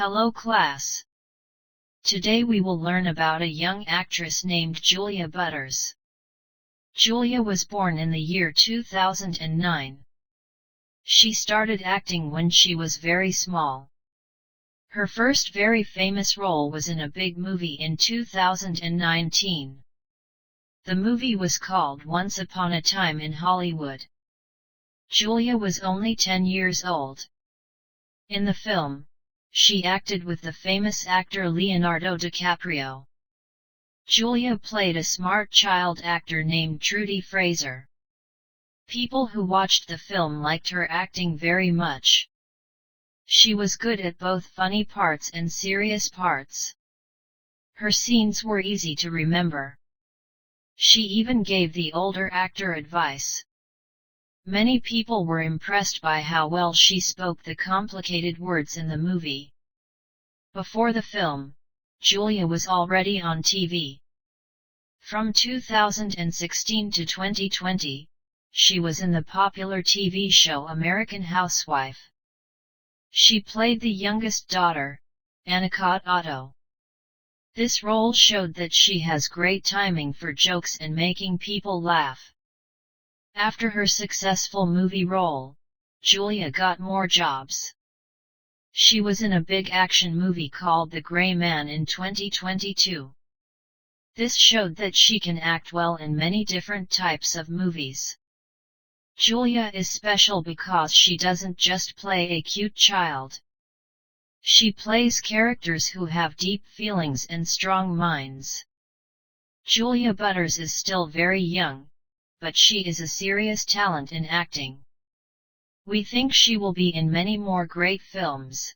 Hello class. Today we will learn about a young actress named Julia Butters. Julia was born in the year 2009. She started acting when she was very small. Her first very famous role was in a big movie in 2019. The movie was called Once Upon a Time in Hollywood. Julia was only 10 years old. In the film, she acted with the famous actor Leonardo DiCaprio. Julia played a smart child actor named Trudy Fraser. People who watched the film liked her acting very much. She was good at both funny parts and serious parts. Her scenes were easy to remember. She even gave the older actor advice. Many people were impressed by how well she spoke the complicated words in the movie. Before the film, Julia was already on TV. From 2016 to 2020, she was in the popular TV show American Housewife. She played the youngest daughter, Anacott Otto. This role showed that she has great timing for jokes and making people laugh. After her successful movie role, Julia got more jobs. She was in a big action movie called The Gray Man in 2022. This showed that she can act well in many different types of movies. Julia is special because she doesn't just play a cute child. She plays characters who have deep feelings and strong minds. Julia Butters is still very young, but she is a serious talent in acting. We think she will be in many more great films.